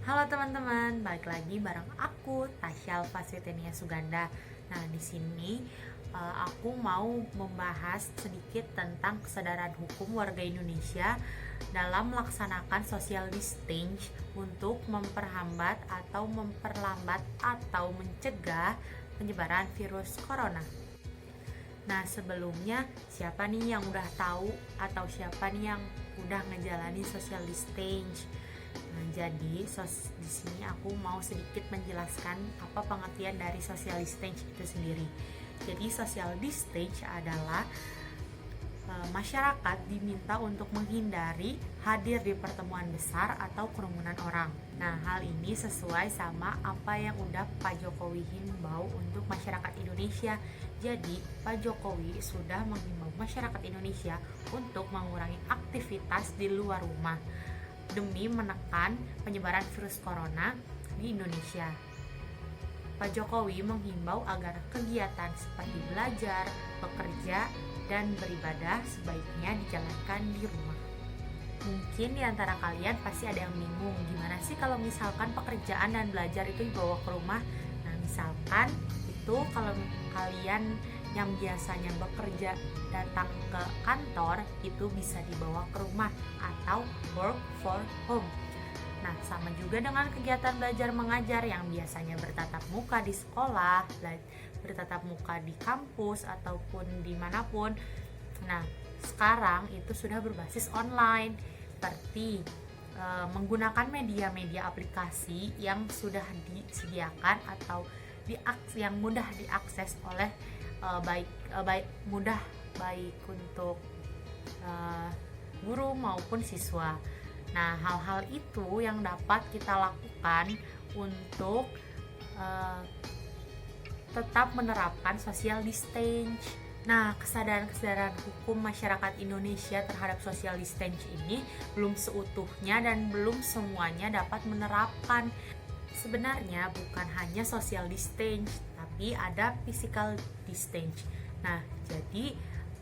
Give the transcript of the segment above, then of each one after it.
Halo teman-teman, balik lagi bareng aku Tasya Alfaswetenia Suganda. Nah, di sini aku mau membahas sedikit tentang kesadaran hukum warga Indonesia dalam melaksanakan social distancing untuk memperhambat atau memperlambat atau mencegah penyebaran virus corona. Nah, sebelumnya siapa nih yang udah tahu atau siapa nih yang udah ngejalanin social distancing? Nah, jadi di sini aku mau sedikit menjelaskan apa pengertian dari social distancing itu sendiri. Jadi social distancing adalah masyarakat diminta untuk menghindari hadir di pertemuan besar atau kerumunan orang. Nah, hal ini sesuai sama apa yang udah Pak Jokowi himbau untuk masyarakat Indonesia. Jadi, Pak Jokowi sudah menghimbau masyarakat Indonesia untuk mengurangi aktivitas di luar rumah demi menekan penyebaran virus corona di Indonesia. Pak Jokowi menghimbau agar kegiatan seperti belajar, bekerja, dan beribadah sebaiknya dijalankan di rumah. Mungkin di antara kalian pasti ada yang bingung, gimana sih kalau misalkan pekerjaan dan belajar itu dibawa ke rumah? Nah, misalkan itu kalau kalian yang biasanya bekerja datang ke kantor itu bisa dibawa ke rumah atau work for home. Nah, sama juga dengan kegiatan belajar mengajar yang biasanya bertatap muka di sekolah, bertatap muka di kampus ataupun dimanapun. Nah, sekarang itu sudah berbasis online, seperti menggunakan media-media aplikasi yang sudah disediakan atau yang mudah diakses oleh baik untuk guru maupun siswa. Nah, hal-hal itu yang dapat kita lakukan untuk tetap menerapkan social distancing. Nah, kesadaran hukum masyarakat Indonesia terhadap social distancing ini belum seutuhnya dan belum semuanya dapat menerapkan. Sebenarnya bukan hanya social distancing, tapi ada physical distancing. Nah, jadi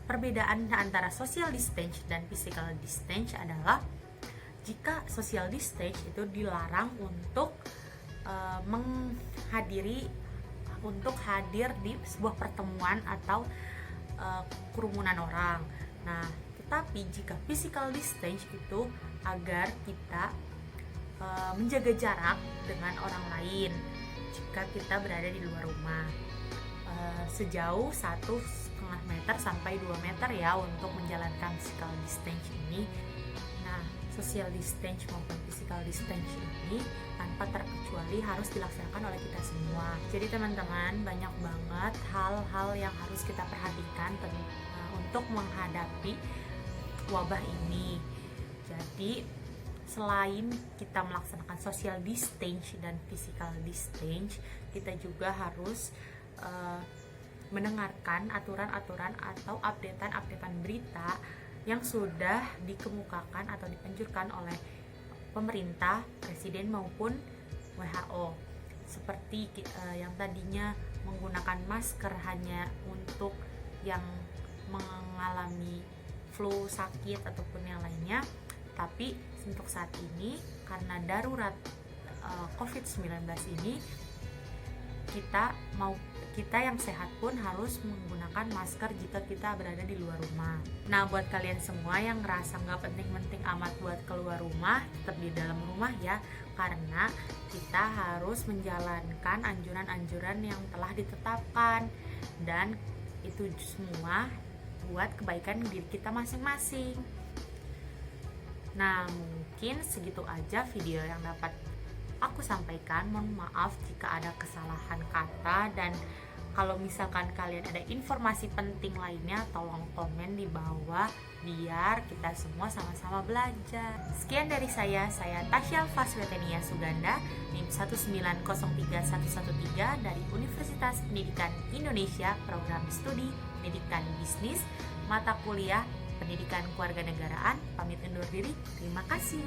perbedaan antara social distancing dan physical distancing adalah jika social distancing itu dilarang untuk hadir di sebuah pertemuan atau kerumunan orang. Nah, tetapi jika physical distancing itu agar kita menjaga jarak dengan orang lain jika kita berada di luar rumah sejauh 1,5 meter sampai 2 meter ya untuk menjalankan physical distancing ini. Nah, social distancing maupun physical distancing ini tanpa terkecuali harus dilaksanakan oleh kita semua. Jadi teman-teman, banyak banget hal-hal yang harus kita perhatikan untuk menghadapi wabah ini. Jadi selain kita melaksanakan social distancing dan physical distancing, kita juga harus mendengarkan aturan-aturan atau updatean berita yang sudah dikemukakan atau dianjurkan oleh pemerintah, presiden maupun WHO. Seperti yang tadinya menggunakan masker hanya untuk yang mengalami flu, sakit ataupun yang lainnya, tapi untuk saat ini karena darurat COVID-19 ini kita yang sehat pun harus menggunakan masker jika kita berada di luar rumah. Nah, buat kalian semua yang ngerasa nggak penting-penting amat buat keluar rumah, tetap di dalam rumah ya, karena kita harus menjalankan anjuran-anjuran yang telah ditetapkan, dan itu semua buat kebaikan diri kita masing-masing. Nah, mungkin segitu aja video yang dapat aku sampaikan. Mohon maaf jika ada kesalahan kata, dan kalau misalkan kalian ada informasi penting lainnya, tolong komen di bawah biar kita semua sama-sama belajar. Sekian dari saya Tasya Alfaswetenia Suganda, NIM 1903113 dari Universitas Pendidikan Indonesia, Program Studi Pendidikan Bisnis, mata kuliah Pendidikan Kewarganegaraan. Pamit undur diri. Terima kasih.